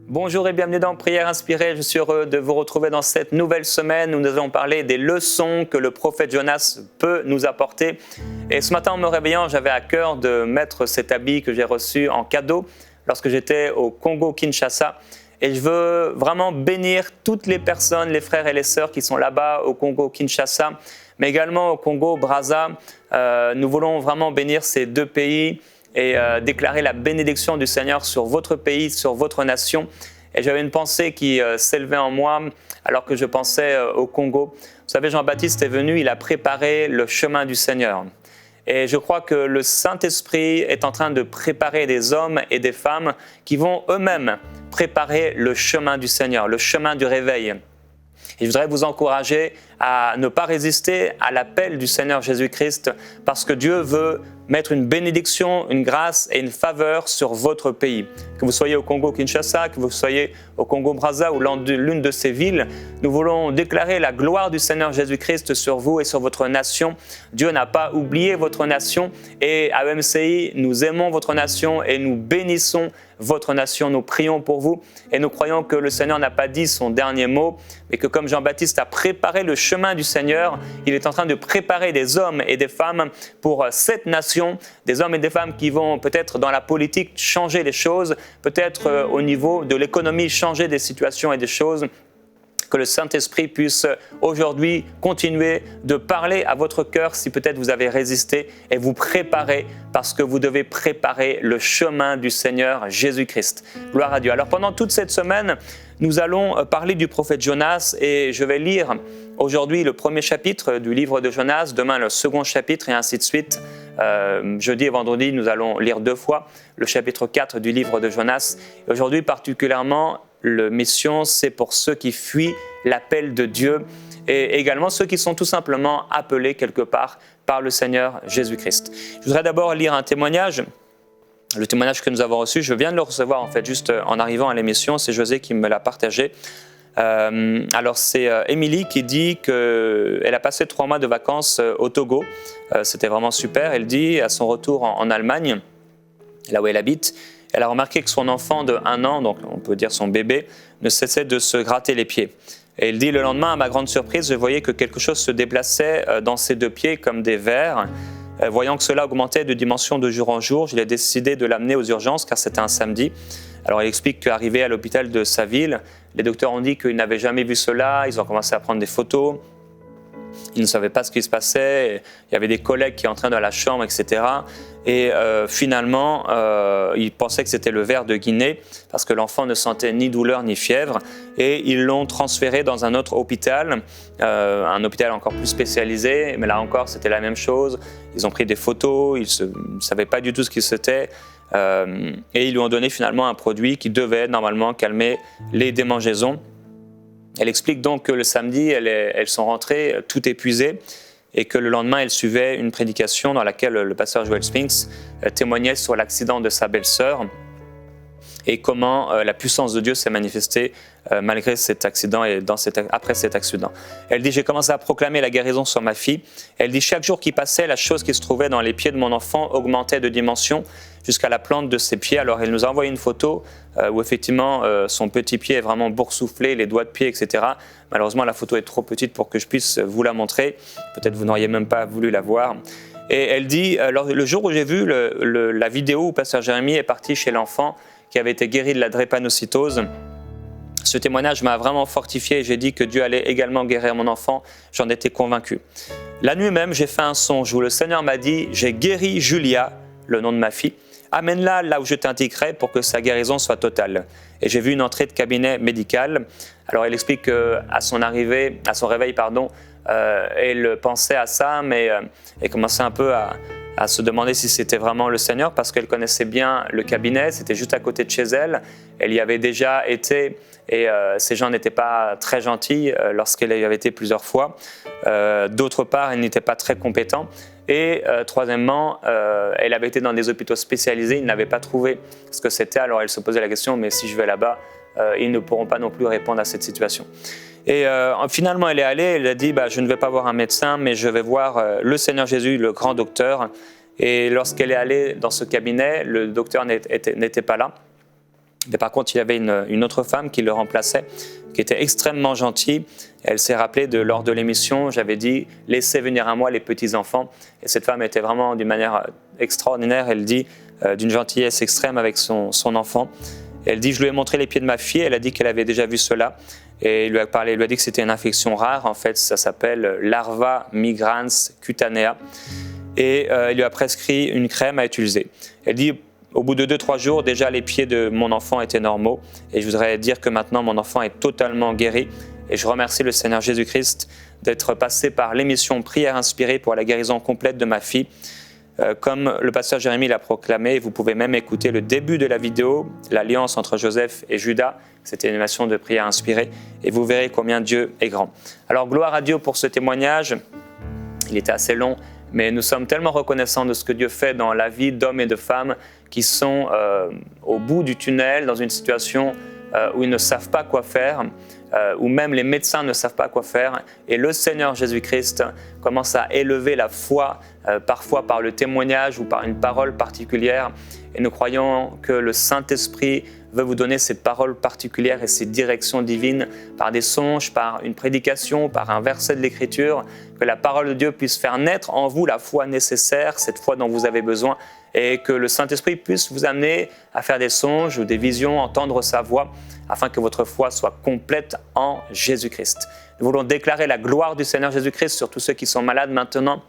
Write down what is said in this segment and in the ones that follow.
Bonjour et bienvenue dans Prière Inspirée. Je suis heureux de vous retrouver dans cette nouvelle semaine où nous allons parler des leçons que le prophète Jonas peut nous apporter. Et ce matin, en me réveillant, j'avais à cœur de mettre cet habit que j'ai reçu en cadeau lorsque j'étais au Congo-Kinshasa. Et je veux vraiment bénir toutes les personnes, les frères et les sœurs qui sont là-bas au Congo-Kinshasa, mais également au Congo-Brazza. Nous voulons vraiment bénir ces deux pays et déclarer la bénédiction du Seigneur sur votre pays, sur votre nation. Et j'avais une pensée qui s'élevait en moi alors que je pensais au Congo. Vous savez, Jean-Baptiste est venu, il a préparé le chemin du Seigneur. Et je crois que le Saint-Esprit est en train de préparer des hommes et des femmes qui vont eux-mêmes préparer le chemin du Seigneur, le chemin du réveil. Et je voudrais vous encourager à ne pas résister à l'appel du Seigneur Jésus-Christ parce que Dieu veut mettre une bénédiction, une grâce et une faveur sur votre pays. Que vous soyez au Congo-Kinshasa, que vous soyez au Congo-Brazza ou l'une de ces villes, nous voulons déclarer la gloire du Seigneur Jésus-Christ sur vous et sur votre nation. Dieu n'a pas oublié votre nation et à EMCI, nous aimons votre nation et nous bénissons votre nation. Nous prions pour vous et nous croyons que le Seigneur n'a pas dit son dernier mot, mais que comme Jean-Baptiste a préparé le chemin du Seigneur, il est en train de préparer des hommes et des femmes pour cette nation, des hommes et des femmes qui vont peut-être dans la politique changer les choses, peut-être au niveau de l'économie changer des situations et des choses. Que le Saint-Esprit puisse aujourd'hui continuer de parler à votre cœur si peut-être vous avez résisté et vous préparer parce que vous devez préparer le chemin du Seigneur Jésus-Christ. Gloire à Dieu. Alors pendant toute cette semaine, nous allons parler du prophète Jonas et je vais lire aujourd'hui le premier chapitre du livre de Jonas, demain le second chapitre et ainsi de suite. Jeudi et vendredi, nous allons lire 2 fois le chapitre 4 du livre de Jonas. Et aujourd'hui particulièrement, la mission, c'est pour ceux qui fuient l'appel de Dieu et également ceux qui sont tout simplement appelés quelque part par le Seigneur Jésus-Christ. Je voudrais d'abord lire un témoignage. Le témoignage que nous avons reçu, je viens de le recevoir en fait juste en arrivant à l'émission, c'est José qui me l'a partagé. Alors c'est Émilie qui dit qu'elle a passé 3 mois de vacances au Togo. C'était vraiment super. Elle dit à son retour en Allemagne, là où elle habite, elle a remarqué que son enfant de 1 an, donc on peut dire son bébé, ne cessait de se gratter les pieds. Et elle dit, le lendemain, à ma grande surprise, je voyais que quelque chose se déplaçait dans ses 2 pieds comme des vers. Voyant que cela augmentait de dimension de jour en jour, je l'ai décidé de l'amener aux urgences car c'était un samedi. Alors il explique qu'arrivé à l'hôpital de sa ville, les docteurs ont dit qu'ils n'avaient jamais vu cela, ils ont commencé à prendre des photos. Ils ne savaient pas ce qui se passait, il y avait des collègues qui entraient dans la chambre, etc. Et finalement, ils pensaient que c'était le ver de Guinée parce que l'enfant ne sentait ni douleur ni fièvre. Et ils l'ont transféré dans un autre hôpital, un hôpital encore plus spécialisé. Mais là encore, c'était la même chose. Ils ont pris des photos, ils ne savaient pas du tout ce que c'était. Et ils lui ont donné finalement un produit qui devait normalement calmer les démangeaisons. Elle explique donc que le samedi, elles sont rentrées tout épuisées et que le lendemain, elle suivait une prédication dans laquelle le pasteur Joel Spinks témoignait sur l'accident de sa belle-sœur et comment la puissance de Dieu s'est manifestée malgré cet accident et après cet accident. Elle dit, j'ai commencé à proclamer la guérison sur ma fille. Elle dit, chaque jour qui passait, la chose qui se trouvait dans les pieds de mon enfant augmentait de dimension jusqu'à la plante de ses pieds. Alors elle nous a envoyé une photo où effectivement son petit pied est vraiment boursouflé, les doigts de pied, etc. Malheureusement, la photo est trop petite pour que je puisse vous la montrer. Peut-être vous n'auriez même pas voulu la voir. Et elle dit, le jour où j'ai vu la vidéo où pasteur Jérémie est parti chez l'enfant qui avait été guéri de la drépanocytose, ce témoignage m'a vraiment fortifié et j'ai dit que Dieu allait également guérir mon enfant. J'en étais convaincu. La nuit même, j'ai fait un songe où le Seigneur m'a dit, j'ai guéri Julia, le nom de ma fille. Amène-la là où je t'indiquerai pour que sa guérison soit totale. Et j'ai vu une entrée de cabinet médical. Alors elle explique qu'à son réveil, elle pensait à ça, mais elle commençait un peu à se demander si c'était vraiment le Seigneur parce qu'elle connaissait bien le cabinet, c'était juste à côté de chez elle. Elle y avait déjà été et ces gens n'étaient pas très gentils lorsqu'elle y avait été plusieurs fois. D'autre part, elle n'était pas très compétente. Et troisièmement, elle avait été dans des hôpitaux spécialisés, ils n'avaient pas trouvé ce que c'était, alors elle se posait la question, mais si je vais là-bas, ils ne pourront pas non plus répondre à cette situation. Et finalement, elle est allée, elle a dit, je ne vais pas voir un médecin, mais je vais voir le Seigneur Jésus, le grand docteur. Et lorsqu'elle est allée dans ce cabinet, le docteur n'était pas là. Mais par contre, il y avait une autre femme qui le remplaçait, qui était extrêmement gentille. Elle s'est rappelée lors de l'émission, j'avais dit « Laissez venir à moi les petits-enfants ». Et cette femme était vraiment d'une manière extraordinaire. Elle dit d'une gentillesse extrême avec son enfant. Elle dit « Je lui ai montré les pieds de ma fille ». Elle a dit qu'elle avait déjà vu cela. Et il lui a dit que c'était une infection rare. En fait, ça s'appelle larva migrans cutanea. Et il lui a prescrit une crème à utiliser. Elle dit au bout de 2-3 jours, déjà les pieds de mon enfant étaient normaux. Et je voudrais dire que maintenant mon enfant est totalement guéri. Et je remercie le Seigneur Jésus-Christ d'être passé par l'émission Prière inspirée pour la guérison complète de ma fille. Comme le pasteur Jérémie l'a proclamé, vous pouvez même écouter le début de la vidéo, l'alliance entre Joseph et Judas. C'était une émission de prière inspirée et vous verrez combien Dieu est grand. Alors gloire à Dieu pour ce témoignage. Il était assez long, mais nous sommes tellement reconnaissants de ce que Dieu fait dans la vie d'hommes et de femmes qui sont au bout du tunnel, dans une situation où ils ne savent pas quoi faire, où même les médecins ne savent pas quoi faire. Et le Seigneur Jésus-Christ commence à élever la foi, parfois par le témoignage ou par une parole particulière. Et nous croyons que le Saint-Esprit veut vous donner ces paroles particulières et ces directions divines par des songes, par une prédication, par un verset de l'Écriture, que la parole de Dieu puisse faire naître en vous la foi nécessaire, cette foi dont vous avez besoin, et que le Saint-Esprit puisse vous amener à faire des songes ou des visions, entendre sa voix, afin que votre foi soit complète en Jésus-Christ. Nous voulons déclarer la gloire du Seigneur Jésus-Christ sur tous ceux qui sont malades maintenant.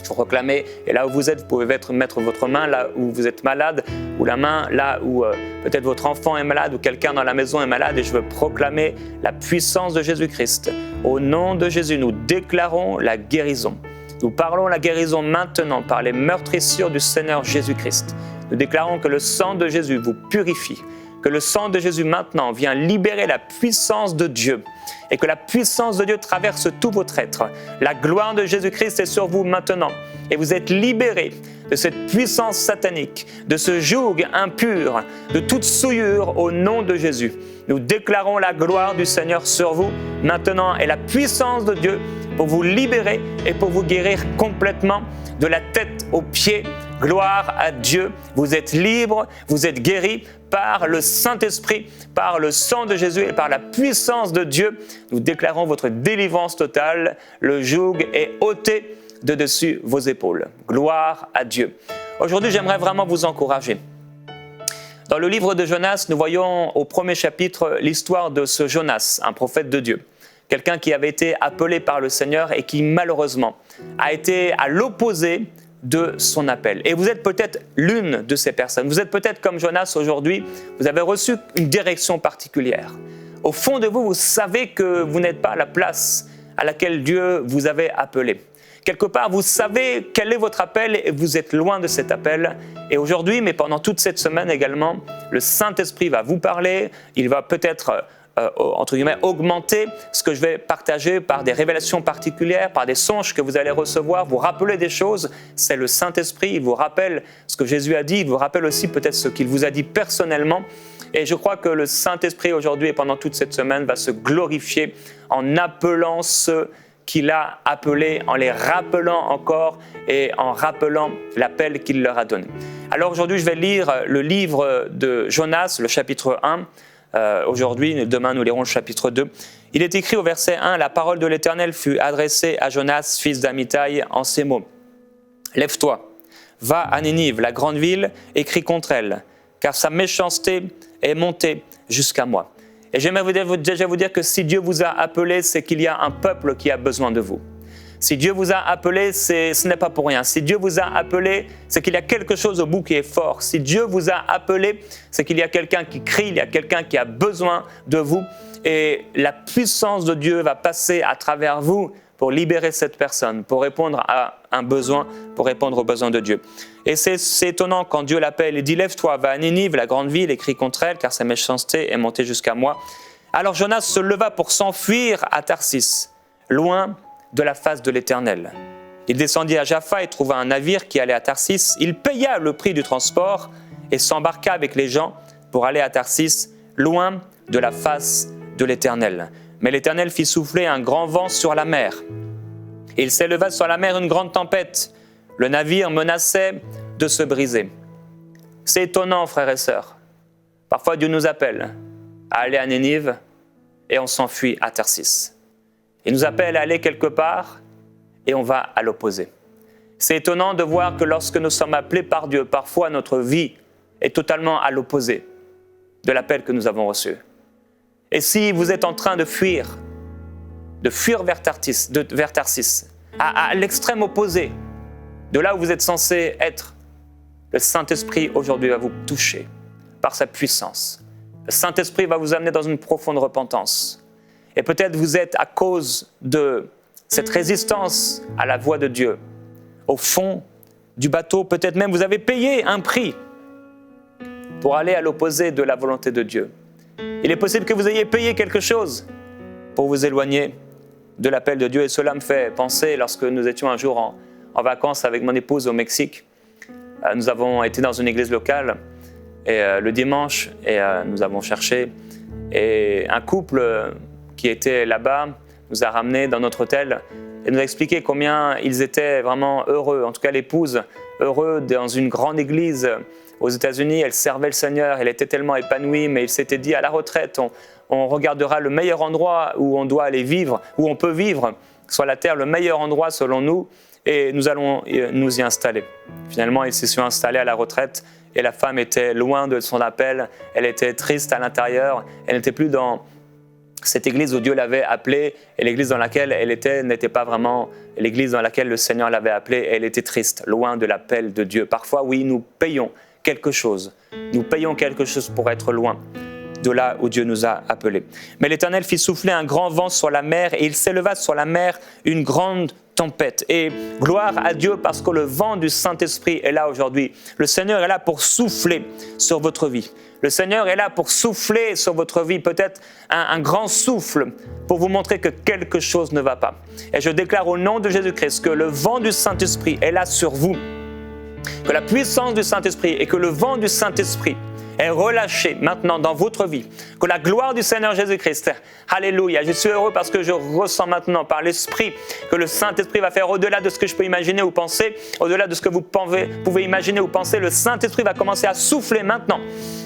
Je vous proclamer, et là où vous êtes, vous pouvez mettre votre main là où vous êtes malade, ou la main là où peut-être votre enfant est malade, ou quelqu'un dans la maison est malade, et je veux proclamer la puissance de Jésus-Christ. Au nom de Jésus, nous déclarons la guérison. Nous parlons la guérison maintenant par les meurtrissures du Seigneur Jésus-Christ. Nous déclarons que le sang de Jésus vous purifie, que le sang de Jésus maintenant vient libérer la puissance de Dieu et que la puissance de Dieu traverse tout votre être. La gloire de Jésus-Christ est sur vous maintenant et vous êtes libérés de cette puissance satanique, de ce joug impur, de toute souillure au nom de Jésus. Nous déclarons la gloire du Seigneur sur vous maintenant et la puissance de Dieu pour vous libérer et pour vous guérir complètement de la tête aux pieds. Gloire à Dieu, vous êtes libres, vous êtes guéris par le Saint-Esprit, par le sang de Jésus et par la puissance de Dieu. Nous déclarons votre délivrance totale, le joug est ôté de dessus vos épaules. Gloire à Dieu. Aujourd'hui, j'aimerais vraiment vous encourager. Dans le livre de Jonas, nous voyons au premier chapitre l'histoire de ce Jonas, un prophète de Dieu. Quelqu'un qui avait été appelé par le Seigneur et qui malheureusement a été à l'opposé de son appel. Et vous êtes peut-être l'une de ces personnes. Vous êtes peut-être comme Jonas aujourd'hui, vous avez reçu une direction particulière. Au fond de vous, vous savez que vous n'êtes pas à la place à laquelle Dieu vous avait appelé. Quelque part, vous savez quel est votre appel et vous êtes loin de cet appel. Et aujourd'hui, mais pendant toute cette semaine également, le Saint-Esprit va vous parler, il va peut-être entre guillemets, augmenter ce que je vais partager par des révélations particulières, par des songes que vous allez recevoir, vous rappeler des choses. C'est le Saint-Esprit, il vous rappelle ce que Jésus a dit, il vous rappelle aussi peut-être ce qu'il vous a dit personnellement. Et je crois que le Saint-Esprit aujourd'hui et pendant toute cette semaine va se glorifier en appelant ceux qu'il a appelés, en les rappelant encore et en rappelant l'appel qu'il leur a donné. Alors aujourd'hui, je vais lire le livre de Jonas, le chapitre 1. Aujourd'hui, demain nous lirons le chapitre 2. Il est écrit au verset 1, « La parole de l'Éternel fut adressée à Jonas, fils d'Amittai, en ces mots. Lève-toi, va à Ninive, la grande ville, et crie contre elle, car sa méchanceté est montée jusqu'à moi. » Et j'aimerais déjà vous dire que si Dieu vous a appelé, c'est qu'il y a un peuple qui a besoin de vous. Si Dieu vous a appelé, ce n'est pas pour rien. Si Dieu vous a appelé, c'est qu'il y a quelque chose au bout qui est fort. Si Dieu vous a appelé, c'est qu'il y a quelqu'un qui crie, il y a quelqu'un qui a besoin de vous. Et la puissance de Dieu va passer à travers vous pour libérer cette personne, pour répondre à un besoin, pour répondre aux besoins de Dieu. Et c'est étonnant quand Dieu l'appelle, il dit « Lève-toi, va à Ninive, la grande ville, et crie contre elle, car sa méchanceté est montée jusqu'à moi. » Alors Jonas se leva pour s'enfuir à Tarsis, loin de la face de l'Éternel. Il descendit à Jaffa et trouva un navire qui allait à Tarsis. Il paya le prix du transport et s'embarqua avec les gens pour aller à Tarsis, loin de la face de l'Éternel. Mais l'Éternel fit souffler un grand vent sur la mer. Et il s'éleva sur la mer une grande tempête. Le navire menaçait de se briser. C'est étonnant, frères et sœurs. Parfois, Dieu nous appelle à aller à Nénive et on s'enfuit à Tarsis. Il nous appelle à aller quelque part et on va à l'opposé. C'est étonnant de voir que lorsque nous sommes appelés par Dieu, parfois notre vie est totalement à l'opposé de l'appel que nous avons reçu. Et si vous êtes en train de fuir vers Tarsis, à l'extrême opposé de là où vous êtes censé être, le Saint-Esprit aujourd'hui va vous toucher par sa puissance. Le Saint-Esprit va vous amener dans une profonde repentance. Et peut-être vous êtes à cause de cette résistance à la voix de Dieu. Au fond du bateau, peut-être même vous avez payé un prix pour aller à l'opposé de la volonté de Dieu. Il est possible que vous ayez payé quelque chose pour vous éloigner de l'appel de Dieu. Et cela me fait penser, lorsque nous étions un jour en vacances avec mon épouse au Mexique, nous avons été dans une église locale et le dimanche, nous avons cherché. Et un couple qui était là-bas nous a ramenés dans notre hôtel et nous a expliqué combien ils étaient vraiment heureux, en tout cas l'épouse, heureux dans une grande église aux États-Unis. Elle servait le Seigneur, elle était tellement épanouie, mais il s'était dit à la retraite, on regardera le meilleur endroit où on doit aller vivre, où on peut vivre sur la terre, le meilleur endroit selon nous, et nous allons nous y installer. Finalement, il s'est su installer à la retraite et la femme était loin de son appel, elle était triste à l'intérieur, elle n'était plus dans cette église où Dieu l'avait appelée, et l'église dans laquelle elle était n'était pas vraiment l'église dans laquelle le Seigneur l'avait appelée. Elle était triste, loin de l'appel de Dieu. Parfois, oui, nous payons quelque chose. Nous payons quelque chose pour être loin de là où Dieu nous a appelés. Mais l'Éternel fit souffler un grand vent sur la mer, et il s'éleva sur la mer une grande tempête. Et gloire à Dieu parce que le vent du Saint-Esprit est là aujourd'hui. Le Seigneur est là pour souffler sur votre vie. Le Seigneur est là pour souffler sur votre vie, peut-être un grand souffle pour vous montrer que quelque chose ne va pas. Et je déclare au nom de Jésus-Christ que le vent du Saint-Esprit est là sur vous, que la puissance du Saint-Esprit et que le vent du Saint-Esprit est relâché maintenant dans votre vie, que la gloire du Seigneur Jésus-Christ, alléluia, je suis heureux parce que je ressens maintenant par l'Esprit que le Saint-Esprit va faire au-delà de ce que je peux imaginer ou penser, au-delà de ce que vous pouvez imaginer ou penser. Le Saint-Esprit va commencer à souffler maintenant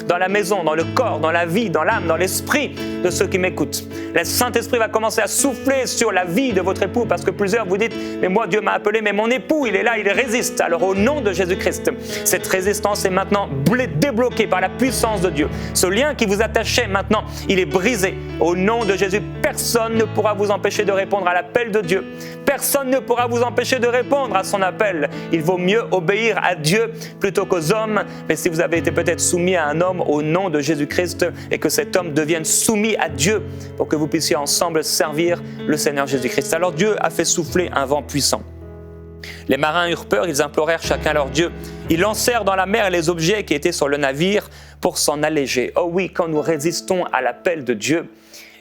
dans la maison, dans le corps, dans la vie, dans l'âme, dans l'esprit de ceux qui m'écoutent. Le Saint-Esprit va commencer à souffler sur la vie de votre époux, parce que plusieurs vous dites, mais moi Dieu m'a appelé, mais mon époux il est là, il résiste. Alors au nom de Jésus-Christ, cette résistance est maintenant débloquée par la puissance de Dieu. Ce lien qui vous attachait maintenant, il est brisé. Au nom de Jésus, personne ne pourra vous empêcher de répondre à l'appel de Dieu. Personne ne pourra vous empêcher de répondre à son appel. Il vaut mieux obéir à Dieu plutôt qu'aux hommes. Mais si vous avez été peut-être soumis à un homme, au nom de Jésus-Christ, et que cet homme devienne soumis à Dieu pour que vous puissiez ensemble servir le Seigneur Jésus-Christ. Alors Dieu a fait souffler un vent puissant. Les marins eurent peur, ils implorèrent chacun leur Dieu. Ils lancèrent dans la mer les objets qui étaient sur le navire pour s'en alléger. Oh oui, quand nous résistons à l'appel de Dieu,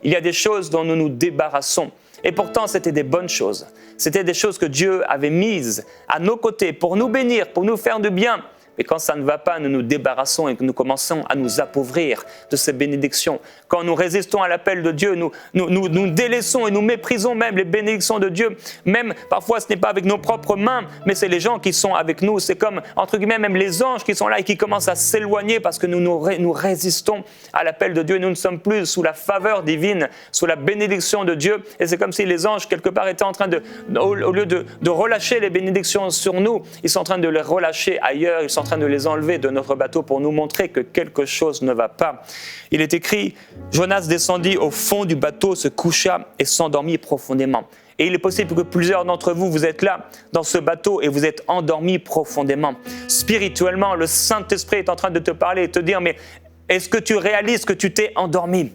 il y a des choses dont nous nous débarrassons. Et pourtant, c'était des bonnes choses. C'était des choses que Dieu avait mises à nos côtés pour nous bénir, pour nous faire du bien. Mais quand ça ne va pas, nous nous débarrassons et que nous commençons à nous appauvrir de ces bénédictions. Quand nous résistons à l'appel de Dieu, nous délaissons et nous méprisons même les bénédictions de Dieu. Même parfois, ce n'est pas avec nos propres mains, mais c'est les gens qui sont avec nous. C'est comme, entre guillemets, même les anges qui sont là et qui commencent à s'éloigner parce que nous résistons à l'appel de Dieu. Nous ne sommes plus sous la faveur divine, sous la bénédiction de Dieu. Et c'est comme si les anges, quelque part, étaient en train au lieu de relâcher les bénédictions sur nous, ils sont en train de les relâcher ailleurs. Ils sont en train de les enlever de notre bateau pour nous montrer que quelque chose ne va pas. Il est écrit, Jonas descendit au fond du bateau, se coucha et s'endormit profondément. Et il est possible que plusieurs d'entre vous, vous êtes là dans ce bateau et vous êtes endormis profondément. Spirituellement, le Saint-Esprit est en train de te parler et te dire, mais est-ce que tu réalises que tu t'es endormi?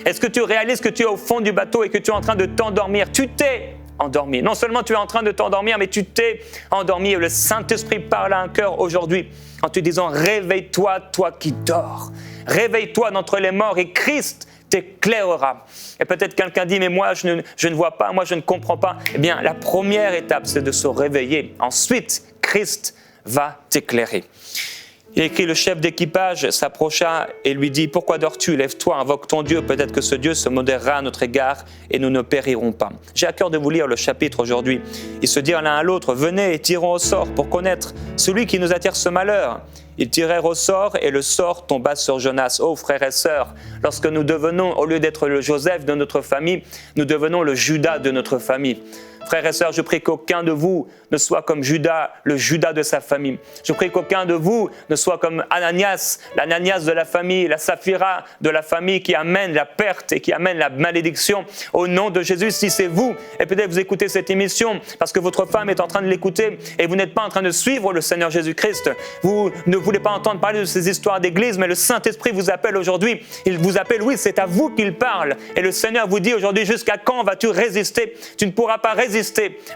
Est-ce que tu réalises que tu es au fond du bateau et que tu es en train de t'endormir? Tu t'es endormi. Non seulement tu es en train de t'endormir, mais tu t'es endormi. Et le Saint-Esprit parle à un cœur aujourd'hui en te disant, réveille-toi, toi qui dors. Réveille-toi d'entre les morts et Christ t'éclairera. Et peut-être quelqu'un dit, mais moi je ne vois pas, moi je ne comprends pas. Eh bien, la première étape, c'est de se réveiller. Ensuite, Christ va t'éclairer. Il est écrit, le chef d'équipage s'approcha et lui dit, pourquoi dors-tu? Lève-toi, invoque ton Dieu, peut-être que ce Dieu se modérera à notre égard et nous ne périrons pas. J'ai à cœur de vous lire le chapitre aujourd'hui. Ils se dirent l'un à l'autre, venez et tirons au sort pour connaître celui qui nous attire ce malheur. Ils tirèrent au sort et le sort tomba sur Jonas. Oh frères et sœurs, lorsque nous devenons, au lieu d'être le Joseph de notre famille, nous devenons le Judas de notre famille. Frères et sœurs, je prie qu'aucun de vous ne soit comme Judas, le Judas de sa famille. Je prie qu'aucun de vous ne soit comme Ananias, l'Ananias de la famille, la Saphira de la famille qui amène la perte et qui amène la malédiction. Au nom de Jésus, si c'est vous, et peut-être vous écoutez cette émission parce que votre femme est en train de l'écouter et vous n'êtes pas en train de suivre le Seigneur Jésus-Christ, vous ne voulez pas entendre parler de ces histoires d'église, mais le Saint-Esprit vous appelle aujourd'hui. Il vous appelle, oui, c'est à vous qu'il parle. Et le Seigneur vous dit aujourd'hui, jusqu'à quand vas-tu résister? Tu ne pourras pas résister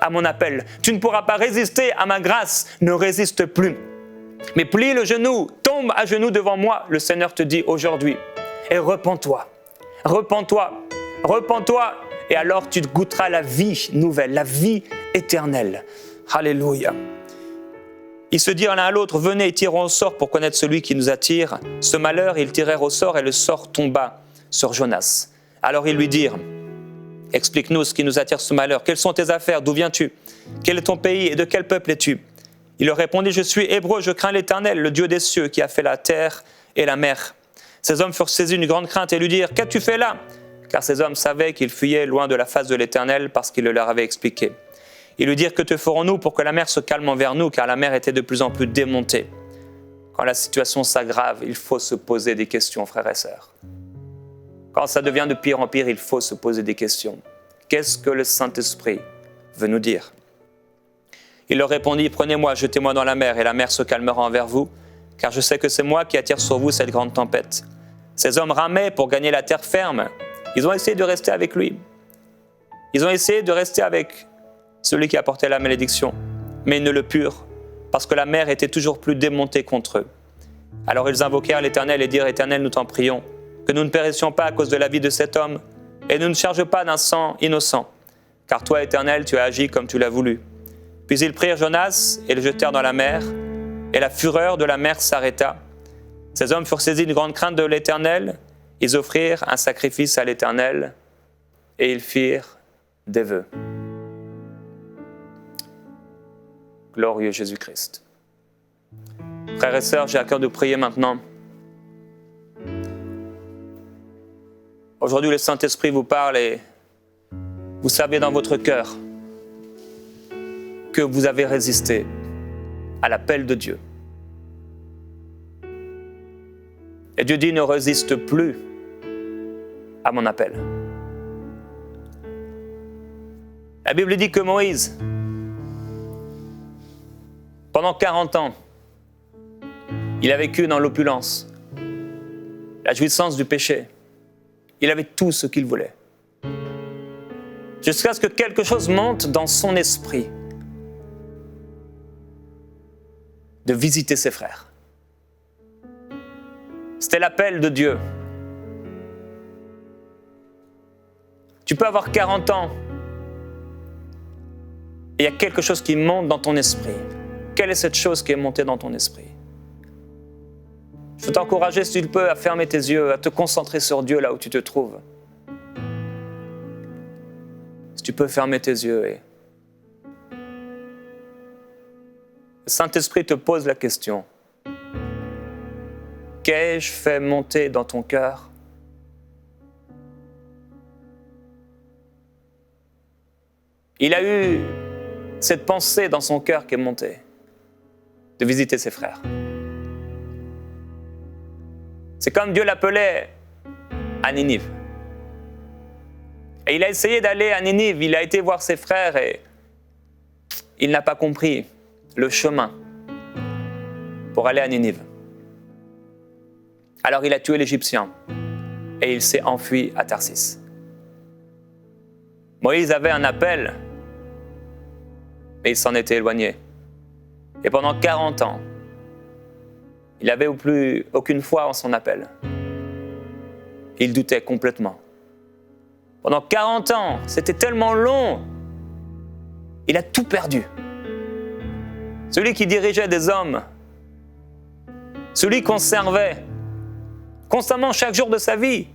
à mon appel. Tu ne pourras pas résister à ma grâce. Ne résiste plus. Mais plie le genou, tombe à genoux devant moi, le Seigneur te dit aujourd'hui. Et repens-toi. Repens-toi. Repens-toi. Et alors tu goûteras la vie nouvelle, la vie éternelle. Alléluia. Ils se dirent l'un à l'autre, venez, tirons au sort pour connaître celui qui nous attire. Ce malheur, ils tirèrent au sort et le sort tomba sur Jonas. Alors ils lui dirent, explique-nous ce qui nous attire ce malheur. Quelles sont tes affaires? D'où viens-tu? Quel est ton pays et de quel peuple es-tu? Il leur répondit, je suis hébreu, je crains l'Éternel, le Dieu des cieux qui a fait la terre et la mer. Ces hommes furent saisis d'une grande crainte et lui dirent, qu'as-tu fait là? Car ces hommes savaient qu'ils fuyaient loin de la face de l'Éternel parce qu'il le leur avait expliqué. Ils lui dirent, que te ferons-nous pour que la mer se calme envers nous, car la mer était de plus en plus démontée. Quand la situation s'aggrave, il faut se poser des questions, frères et sœurs. Quand ça devient de pire en pire, il faut se poser des questions. Qu'est-ce que le Saint-Esprit veut nous dire? Il leur répondit, prenez-moi, jetez-moi dans la mer, et la mer se calmera envers vous, car je sais que c'est moi qui attire sur vous cette grande tempête. Ces hommes ramaient pour gagner la terre ferme. Ils ont essayé de rester avec lui. Ils ont essayé de rester avec celui qui apportait la malédiction, mais ils ne le purent, parce que la mer était toujours plus démontée contre eux. Alors ils invoquèrent l'Éternel et dirent, Éternel, nous t'en prions, que nous ne périssions pas à cause de la vie de cet homme, et ne nous charge pas d'un sang innocent, car toi, Éternel, tu as agi comme tu l'as voulu. Puis ils prirent Jonas et le jetèrent dans la mer, et la fureur de la mer s'arrêta. Ces hommes furent saisis d'une grande crainte de l'Éternel, ils offrirent un sacrifice à l'Éternel, et ils firent des vœux. Glorieux Jésus-Christ. Frères et sœurs, j'ai à cœur de prier maintenant. Aujourd'hui, le Saint-Esprit vous parle et vous savez dans votre cœur que vous avez résisté à l'appel de Dieu. Et Dieu dit, ne résiste plus à mon appel. La Bible dit que Moïse, pendant 40 ans, il a vécu dans l'opulence, la jouissance du péché. Il avait tout ce qu'il voulait. Jusqu'à ce que quelque chose monte dans son esprit de visiter ses frères. C'était l'appel de Dieu. Tu peux avoir 40 ans et il y a quelque chose qui monte dans ton esprit. Quelle est cette chose qui est montée dans ton esprit? Je veux t'encourager, si tu le peux, à fermer tes yeux, à te concentrer sur Dieu là où tu te trouves. Si tu peux fermer tes yeux et le Saint-Esprit te pose la question. Qu'ai-je fait monter dans ton cœur? Il a eu cette pensée dans son cœur qui est montée, de visiter ses frères. C'est comme Dieu l'appelait à Ninive. Et il a essayé d'aller à Ninive, il a été voir ses frères et il n'a pas compris le chemin pour aller à Ninive. Alors il a tué l'Égyptien et il s'est enfui à Tarsis. Moïse avait un appel, mais il s'en était éloigné. Et pendant 40 ans, il n'avait plus aucune foi en son appel. Il doutait complètement. Pendant 40 ans, c'était tellement long, il a tout perdu. Celui qui dirigeait des hommes, celui qu'on servait constamment chaque jour de sa vie,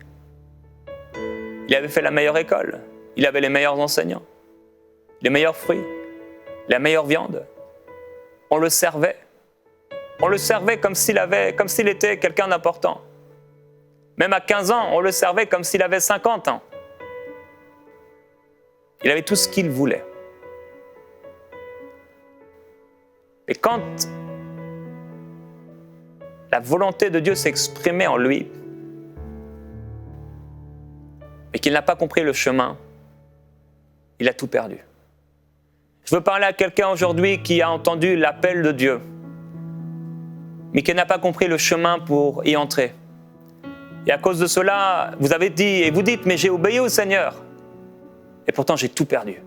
il avait fait la meilleure école, il avait les meilleurs enseignants, les meilleurs fruits, la meilleure viande. On le servait. on le servait comme s'il était quelqu'un d'important. Même à 15 ans, on le servait comme s'il avait 50 ans. Il avait tout ce qu'il voulait. Et quand la volonté de Dieu s'exprimait en lui, et qu'il n'a pas compris le chemin, il a tout perdu. Je veux parler à quelqu'un aujourd'hui qui a entendu l'appel de Dieu, mais qui n'a pas compris le chemin pour y entrer. Et à cause de cela, vous avez dit, et vous dites, mais j'ai obéi au Seigneur, et pourtant j'ai tout perdu.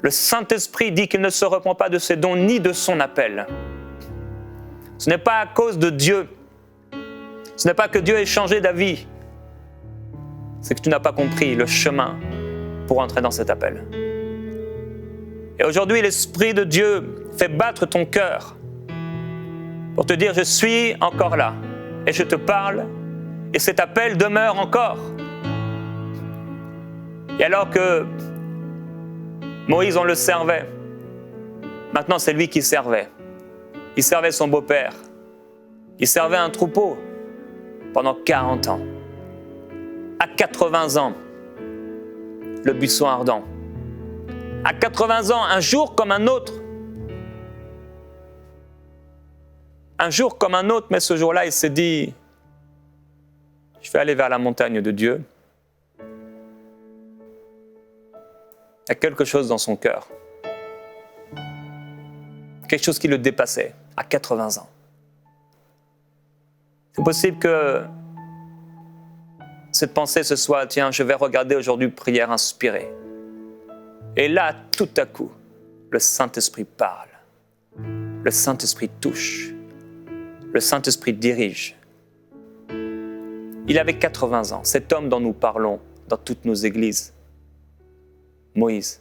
Le Saint-Esprit dit qu'il ne se repent pas de ses dons ni de son appel. Ce n'est pas à cause de Dieu. Ce n'est pas que Dieu ait changé d'avis. C'est que tu n'as pas compris le chemin pour entrer dans cet appel. Et aujourd'hui, l'Esprit de Dieu fait battre ton cœur pour te dire, je suis encore là et je te parle et cet appel demeure encore. Et alors que Moïse, on le servait, maintenant c'est lui qui servait. Il servait son beau-père. Il servait un troupeau pendant 40 ans. À 80 ans, le buisson ardent. À 80 ans, un jour comme un autre. Un jour comme un autre, mais ce jour-là, il s'est dit, je vais aller vers la montagne de Dieu. Il y a quelque chose dans son cœur. Quelque chose qui le dépassait à 80 ans. C'est possible que cette pensée ce soit, tiens, je vais regarder aujourd'hui prière inspirée. Et là, tout à coup, le Saint-Esprit parle. Le Saint-Esprit touche. Le Saint-Esprit dirige. Il avait 80 ans, cet homme dont nous parlons dans toutes nos églises. Moïse.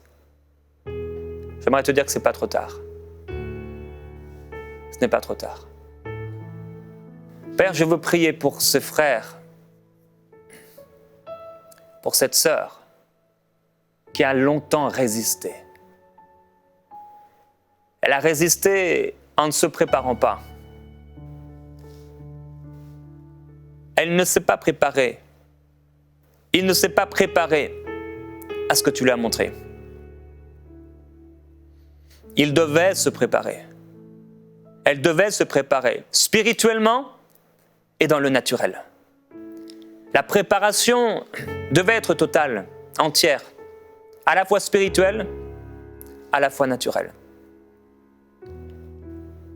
J'aimerais te dire que ce n'est pas trop tard. Ce n'est pas trop tard. Père, je veux prier pour ce frère, pour cette sœur qui a longtemps résisté. Elle a résisté en ne se préparant pas. Elle ne s'est pas préparée. Il ne s'est pas préparé à ce que tu lui as montré. Il devait se préparer. Elle devait se préparer spirituellement et dans le naturel. La préparation devait être totale, entière, à la fois spirituelle, à la fois naturelle.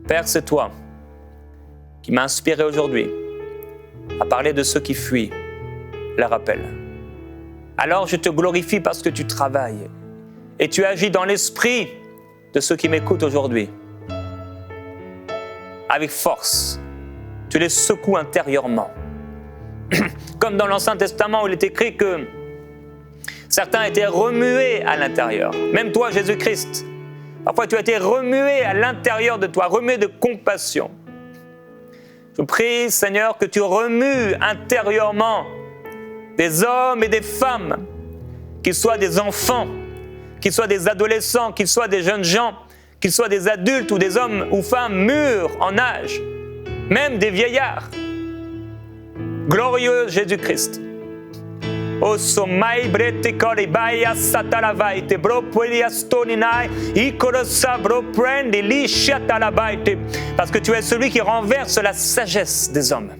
Père, c'est toi qui m'as inspiré aujourd'hui à parler de ceux qui fuient leur appel. Alors je te glorifie parce que tu travailles et tu agis dans l'esprit de ceux qui m'écoutent aujourd'hui. Avec force, tu les secoues intérieurement. Comme dans l'Ancien Testament où il est écrit que certains étaient remués à l'intérieur. Même toi, Jésus-Christ, parfois tu as été remué à l'intérieur de toi, remué de compassion. Je prie, Seigneur, que tu remues intérieurement des hommes et des femmes, qu'ils soient des enfants, qu'ils soient des adolescents, qu'ils soient des jeunes gens, qu'ils soient des adultes ou des hommes ou femmes mûrs en âge, même des vieillards. Glorieux Jésus-Christ. O somai brete kori baya satalavaite bro pueliastoninai ikorosa bro prendi li shatalavaite, parce que tu es celui qui renverse la sagesse des hommes.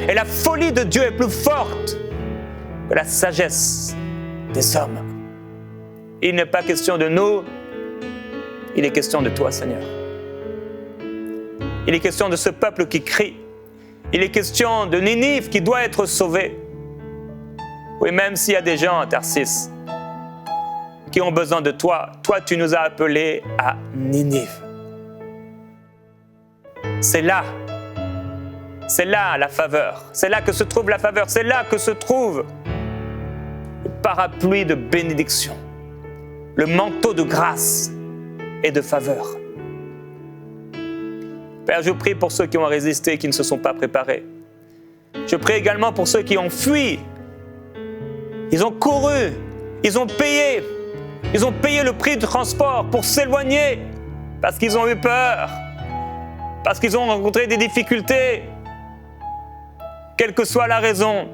Et la folie de Dieu est plus forte que la sagesse des hommes. Il n'est pas question de nous, il est question de toi, Seigneur. Il est question de ce peuple qui crie. Il est question de Ninive qui doit être sauvé. Oui, même s'il y a des gens à Tarsis qui ont besoin de toi, toi tu nous as appelés à Ninive. C'est là la faveur, c'est là que se trouve la faveur, c'est là que se trouve le parapluie de bénédiction, le manteau de grâce et de faveur. Père, je prie pour ceux qui ont résisté, qui ne se sont pas préparés. Je prie également pour ceux qui ont fui. Ils ont couru, ils ont payé le prix du transport pour s'éloigner parce qu'ils ont eu peur. parce qu'ils ont rencontré des difficultés. Quelle que soit la raison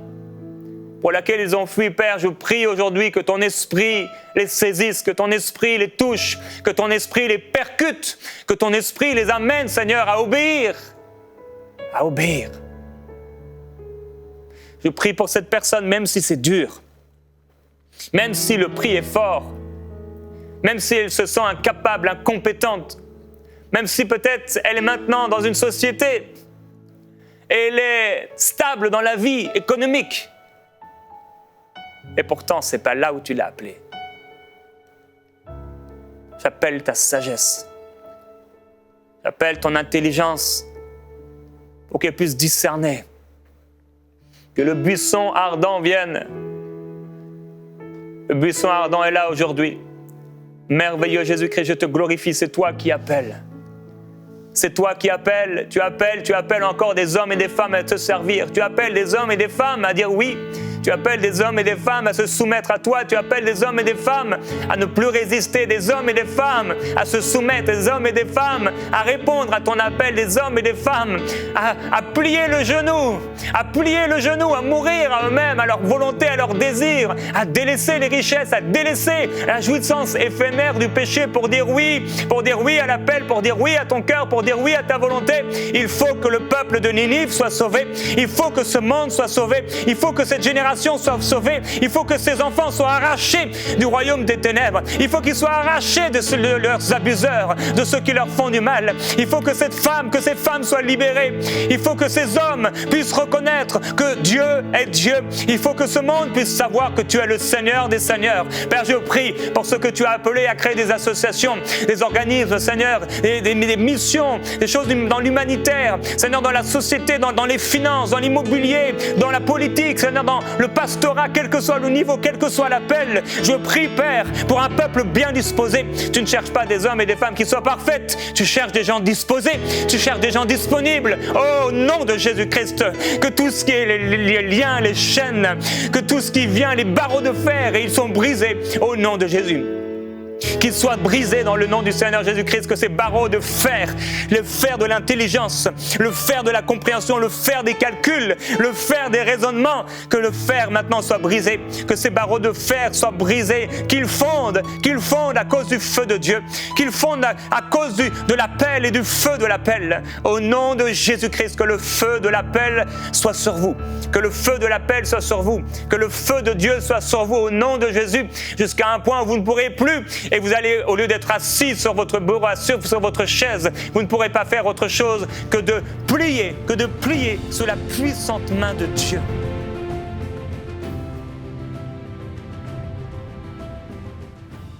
pour laquelle ils ont fui, Père, je prie aujourd'hui que ton esprit les saisisse, que ton esprit les touche, que ton esprit les percute, que ton esprit les amène, Seigneur, à obéir. À obéir. Je prie pour cette personne, même si c'est dur, même si le prix est fort, même si elle se sent incapable, incompétente, même si peut-être elle est maintenant dans une société et elle est stable dans la vie économique. Et pourtant, ce n'est pas là où tu l'as appelée. J'appelle ta sagesse. J'appelle ton intelligence pour qu'elle puisse discerner. Que le buisson ardent vienne. Le buisson ardent est là aujourd'hui. Merveilleux Jésus-Christ, je te glorifie, c'est toi qui appelles. C'est toi qui appelles. Tu appelles encore des hommes et des femmes à te servir. Tu appelles des hommes et des femmes à dire oui. Tu appelles des hommes et des femmes à se soumettre à toi. Tu appelles des hommes et des femmes à ne plus résister. Des hommes et des femmes à se soumettre. Des hommes et des femmes à répondre à ton appel. Des hommes et des femmes à plier le genou. À plier le genou, à mourir à eux-mêmes, à leur volonté, à leur désir. À délaisser les richesses, à délaisser la jouissance éphémère du péché pour dire oui à l'appel, pour dire oui à ton cœur, pour dire oui à ta volonté. Il faut que le peuple de Ninive soit sauvé. Il faut que ce monde soit sauvé. Il faut que cette génération soit sauvée. Il faut que ces enfants soient arrachés du royaume des ténèbres. Il faut qu'ils soient arrachés de leurs abuseurs, de ceux qui leur font du mal. Il faut que ces femmes soient libérées. Il faut que ces hommes puissent reconnaître que Dieu est Dieu. Il faut que ce monde puisse savoir que tu es le Seigneur des Seigneurs. Père, je prie pour ceux que tu as appelés à créer des associations, des organismes, Seigneur, des missions, des choses dans l'humanitaire, Seigneur, dans la société, dans les finances, dans l'immobilier, dans la politique, Seigneur, dans le pastorat, quel que soit le niveau, quel que soit l'appel. Je prie, Père, pour un peuple bien disposé. Tu ne cherches pas des hommes et des femmes qui soient parfaites. Tu cherches des gens disposés. Tu cherches des gens disponibles. Oh, au nom de Jésus-Christ, que tout ce qui est les liens, les chaînes, que tout ce qui vient, les barreaux de fer, et ils sont brisés au nom de Jésus. Qu'ils soient brisés dans le nom du Seigneur Jésus-Christ, que ces barreaux de fer, le fer de l'intelligence, le fer de la compréhension, le fer des calculs, le fer des raisonnements, que le fer maintenant soit brisé, que ces barreaux de fer soient brisés, qu'ils fondent à cause du feu de Dieu, qu'ils fondent à cause de l'appel et du feu de l'appel. Au nom de Jésus-Christ, que le feu de l'appel soit sur vous, que le feu de l'appel soit sur vous, que le feu de Dieu soit sur vous au nom de Jésus, jusqu'à un point où vous ne pourrez plus. Et vous allez, au lieu d'être assis sur votre bureau, sur votre chaise, vous ne pourrez pas faire autre chose que de plier sous la puissante main de Dieu.